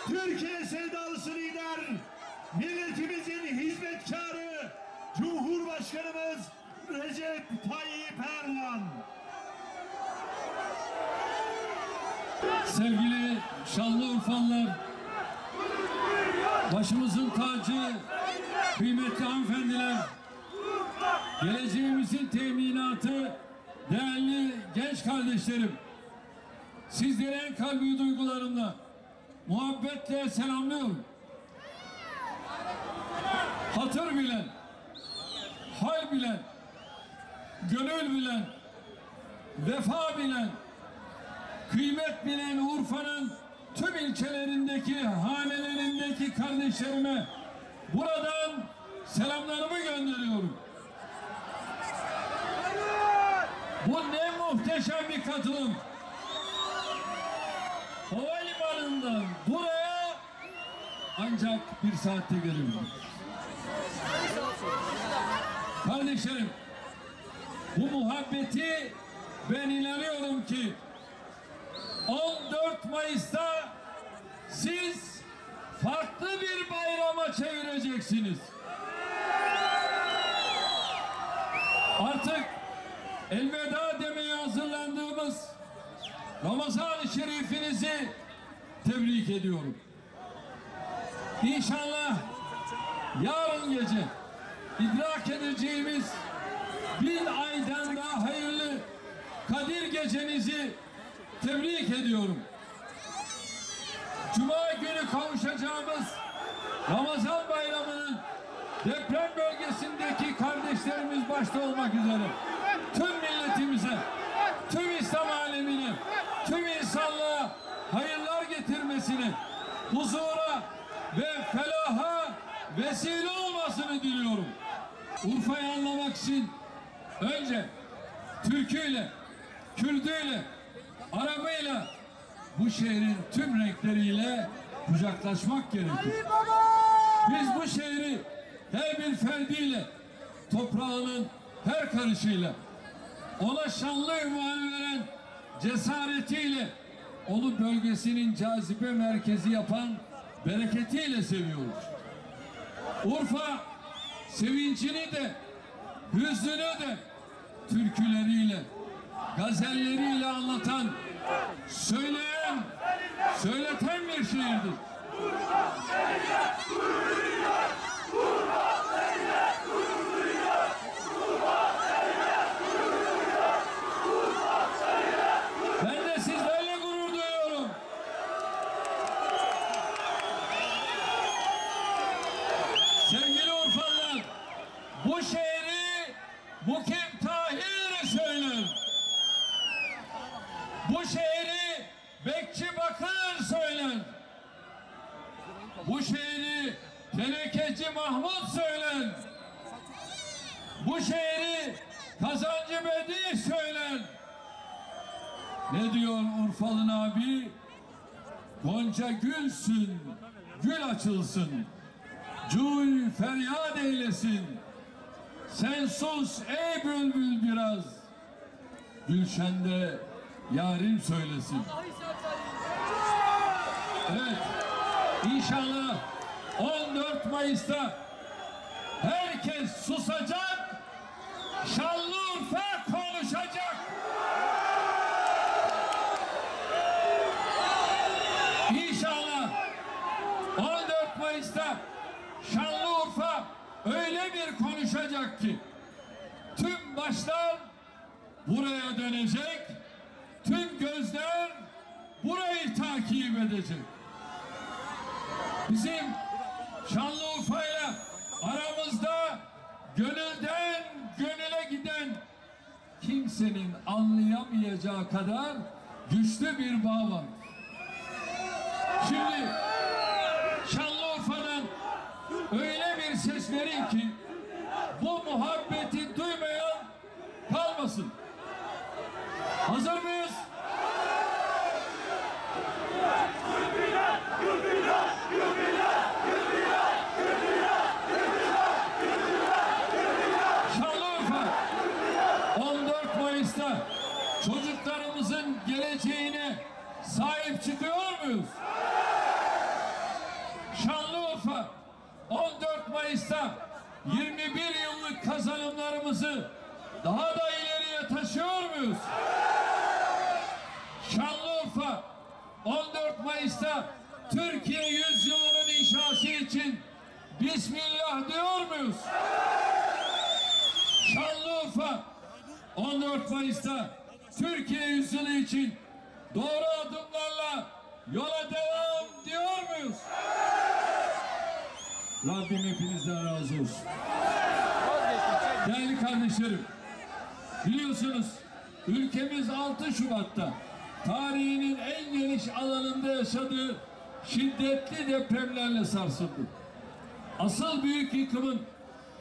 Türkiye sevdalısı lider, milletimizin hizmetkarı Cumhurbaşkanımız Recep Tayyip Erdoğan. Sevgili Şanlıurfalılar, başımızın tacı, kıymetli hanımefendiler, geleceğimizin teminatı, değerli genç kardeşlerim, sizleri en kalbi duygularımla, muhabbetle selamlıyorum. Hatır bilen, hal bilen, gönül bilen, vefa bilen, kıymet bilen Urfa'nın tüm ilçelerindeki, hanelerindeki kardeşlerime buradan selamlarımı gönderiyorum. Bu ne muhteşem bir katılım. Havalimanından buraya ancak bir saatte gelebildik. Kardeşlerim, bu muhabbeti ben inanıyorum ki 14 Mayıs'ta siz farklı bir bayrama çevireceksiniz. Artık elveda demeye hazırlandığımız Ramazan-ı Şerifinizi tebrik ediyorum. İnşallah yarın gece idrak edeceğimiz 1000 aydan daha hayırlı Kadir Gecenizi tebrik ediyorum. Cuma günü kavuşacağımız Ramazan Bayramı'nın deprem bölgesindeki kardeşlerimiz başta olmak üzere tüm milletimize, tüm İslam alemine, tüm insanlığa hayırlar getirmesini, huzura ve felaha vesile olmasını diliyorum. Urfa'yı anlamak için önce Türküyle, Kürdüyle, Arabıyla, bu şehrin tüm renkleriyle kucaklaşmak gerekir. Biz bu şehri her bir ferdiyle, toprağının her karışıyla, ona şanlı ünvanı veren cesaretiyle, onu bölgesinin cazibe merkezi yapan bereketiyle seviyoruz. Urfa sevincini de, hüznünü de türküleriyle, gazelleriyle anlatan, söyleyen, söyleten bir şehirdir. Ben de sizlerle gurur duyuyorum. Sevgili Urfalılar, bu şehri Mukim Tahir söyler. Bu şehri Bekçi Bakır söyler. Bu şehri Tenekeci Mahmut söyler. Bu şehri Kazancı Bedi söyler. Ne diyor Urfalı abi? Gonca gülsün, gül açılsın. Cuy feryat eylesin. Sen sus ey bülbül biraz. Gülşende yarim söylesin. Evet, inşallah 14 Mayıs'ta herkes susacak, Şanlıurfa konuşacak. İnşallah 14 Mayıs'ta Şanlıurfa öyle bir konuşacak ki tüm başlar buraya dönecek, tüm gözler burayı takip edecek. Bizim Şanlıurfa'yla aramızda gönülden gönüle giden, kimsenin anlayamayacağı kadar güçlü bir bağ var. Şimdi Şanlıurfa'dan öyle bir ses verin ki bu muhabbeti duymayan kalmasın. Hazır mıyız? Şanlıurfa 14 Mayıs'ta çocuklarımızın geleceğine sahip çıkıyor muyuz? daha da ileriye taşıyor muyuz? Şanlıurfa 14 Mayıs'ta Türkiye yüzyılının inşası için Bismillah diyor muyuz? Şanlıurfa 14 Mayıs'ta Türkiye yüzyılı için doğru adımlarla yola devam diyor muyuz? Rabbim hepinizden razı olsun. Değerli kardeşlerim, biliyorsunuz ülkemiz 6 Şubat'ta tarihinin en geniş alanında yaşadığı şiddetli depremlerle sarsıldı. Asıl büyük yıkımın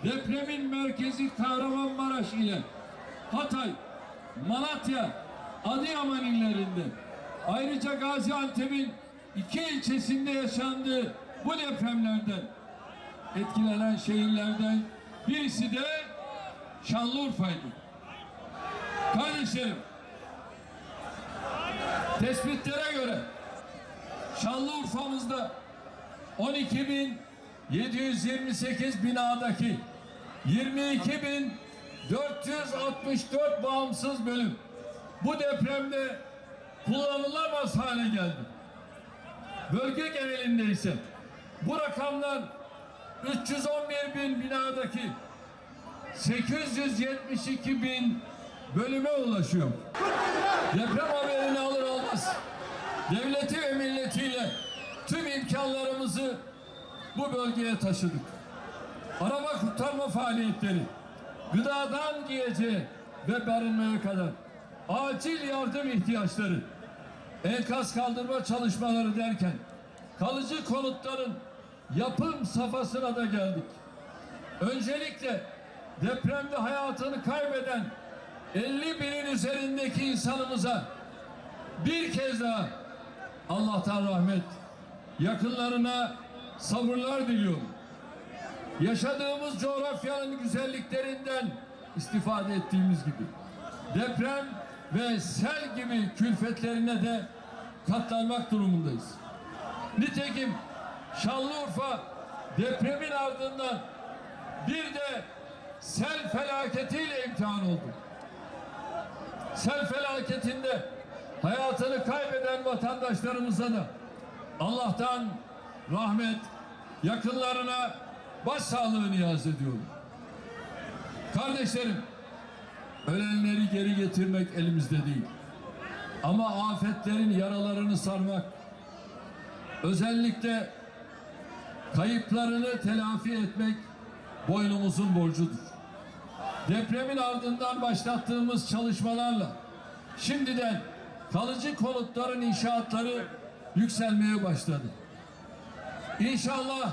depremin merkezi Kahramanmaraş ile Hatay, Malatya, Adıyaman illerinde, ayrıca Gaziantep'in 2 ilçesinde yaşandığı bu depremlerden etkilenen şehirlerden birisi de Şanlıurfa'ydı. Kardeşlerim, tespitlere göre Şanlıurfa'mızda 12.728 binadaki 22.464 bağımsız bölüm bu depremde kullanılamaz hale geldi. Bölge genelinde ise bu rakamlar 311.000 binadaki 872.000 bölüme ulaşıyor. Deprem haberini alır almaz devleti ve milletiyle tüm imkanlarımızı bu bölgeye taşıdık. Arama kurtarma faaliyetleri, gıdadan giyeceğe ve barınmaya kadar acil yardım ihtiyaçları, enkaz kaldırma çalışmaları derken kalıcı konutların yapım safhasına da geldik. Öncelikle depremde hayatını kaybeden 50 binin üzerindeki insanımıza bir kez daha Allah'tan rahmet, yakınlarına sabırlar diliyorum. Yaşadığımız coğrafyanın güzelliklerinden istifade ettiğimiz gibi deprem ve sel gibi külfetlerine de katlanmak durumundayız. Nitekim Şanlıurfa depremin ardından bir de sel felaketiyle imtihan oldu. Sel felaketinde hayatını kaybeden vatandaşlarımıza da Allah'tan rahmet, yakınlarına başsağlığı niyaz ediyorum. Kardeşlerim, ölenleri geri getirmek elimizde değil. Ama afetlerin yaralarını sarmak, özellikle kayıplarını telafi etmek boynumuzun borcudur. Depremin ardından başlattığımız çalışmalarla şimdiden kalıcı konutların inşaatları yükselmeye başladı. İnşallah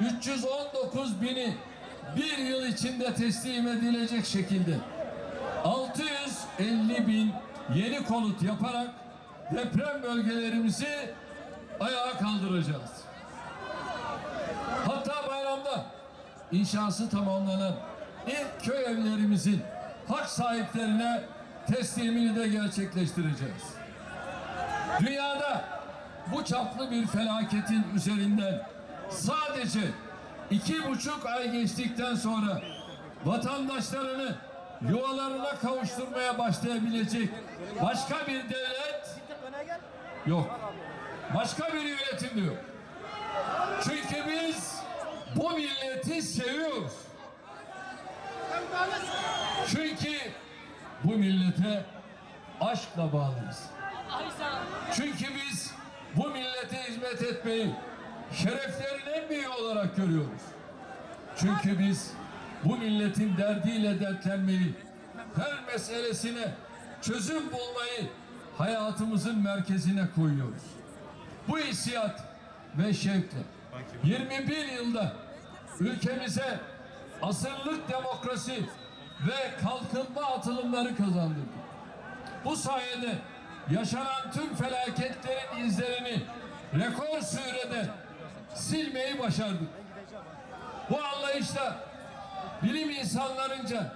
319 bini bir yıl içinde teslim edilecek şekilde 650 bin yeni konut yaparak deprem bölgelerimizi ayağa kaldıracağız. Hatta bayramda inşası tamamlanan ilk köy evlerimizin hak sahiplerine teslimini de gerçekleştireceğiz. Dünyada bu çaplı bir felaketin üzerinden sadece 2,5 ay geçtikten sonra vatandaşlarını yuvalarına kavuşturmaya başlayabilecek başka bir devlet yok. Başka bir yönetim de yok. Çünkü biz bu milleti seviyoruz. Çünkü bu millete aşkla bağlıyız. Çünkü biz bu millete hizmet etmeyi şereflerin en büyüğü olarak görüyoruz. Çünkü biz bu milletin derdiyle dertlenmeyi, her meselesine çözüm bulmayı hayatımızın merkezine koyuyoruz. Bu hissiyat ve şevkle 21 yılda ülkemize asırlık demokrasi ve kalkınma atılımları kazandırdık. Bu sayede yaşanan tüm felaketlerin izlerini rekor sürede silmeyi başardık. Bu anlayışla bilim insanlarınca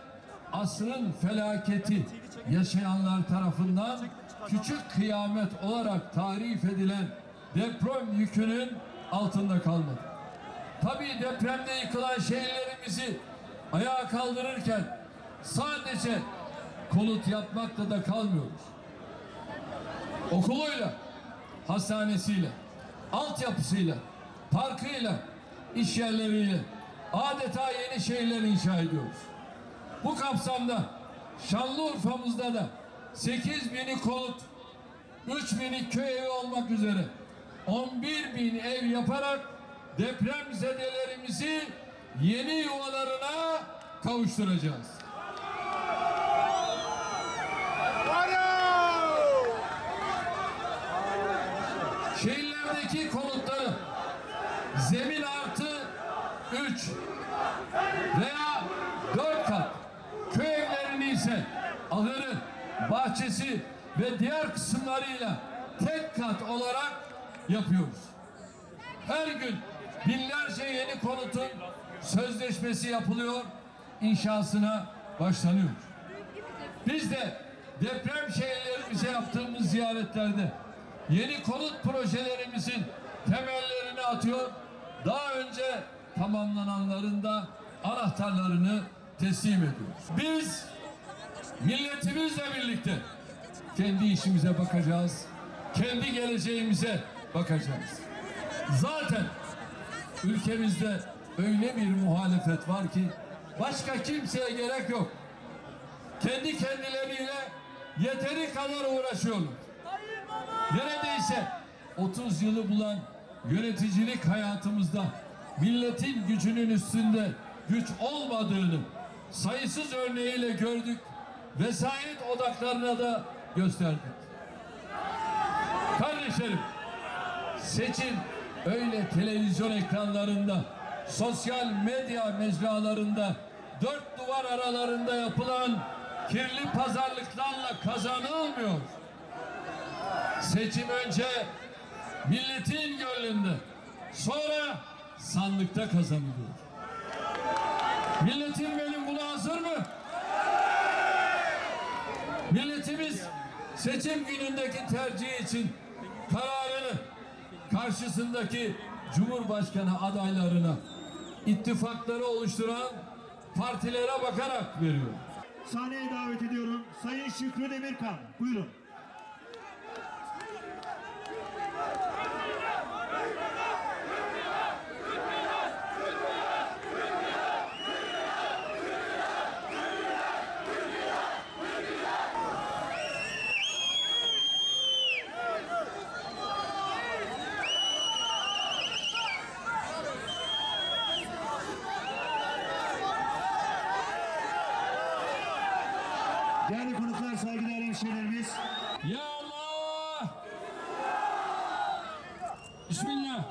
asrın felaketi yaşayanlar tarafından küçük kıyamet olarak tarif edilen deprem yükünün altında kalmadı. Tabii depremde yıkılan şehirlerimizi ayağa kaldırırken sadece konut yapmakla da kalmıyoruz. Okuluyla, hastanesiyle, altyapısıyla, parkıyla, iş yerleriyle adeta yeni şehirler inşa ediyoruz. Bu kapsamda Şanlıurfa'mızda da 8.000'i konut, 3.000'i köy evi olmak üzere 11.000 ev yaparak depremzedelerimizi yeni yuvalarına kavuşturacağız. Şehirlerdeki konutları zemin artı 3 veya 4 kat, köy evlerini ise ahırı, bahçesi ve diğer kısımlarıyla tek kat olarak yapıyoruz. Her gün binlerce yeni konutun sözleşmesi yapılıyor, inşasına başlanıyor. Biz de deprem şehirlerimize yaptığımız ziyaretlerde yeni konut projelerimizin temellerini atıyor, daha önce tamamlananların da anahtarlarını teslim ediyoruz. Biz milletimizle birlikte kendi işimize bakacağız, kendi geleceğimize bakacağız. Zaten ülkemizde öyle bir muhalefet var ki başka kimseye gerek yok. Kendi kendileriyle yeteri kadar uğraşıyorlar. Neredeyse 30 yılı bulan yöneticilik hayatımızda milletin gücünün üstünde güç olmadığını sayısız örneğiyle gördük, vesayet odaklarına da gösterdik. Kardeşlerim, seçim öyle televizyon ekranlarında, sosyal medya mecralarında, dört duvar aralarında yapılan kirli pazarlıklarla kazanılmıyor. Seçim önce milletin gönlünde, sonra sandıkta kazanılıyor. Milletin benim buna hazır mı? Milletimiz seçim günündeki tercih için kararını karşısındaki Cumhurbaşkanı adaylarına, ittifakları oluşturan partilere bakarak veriyor. Sahneye davet ediyorum Sayın Şükrü Demirkan. Buyurun. Değerli konuklar, saygıdeğer hemşehrilerimiz. Ya Allah! Bismillah!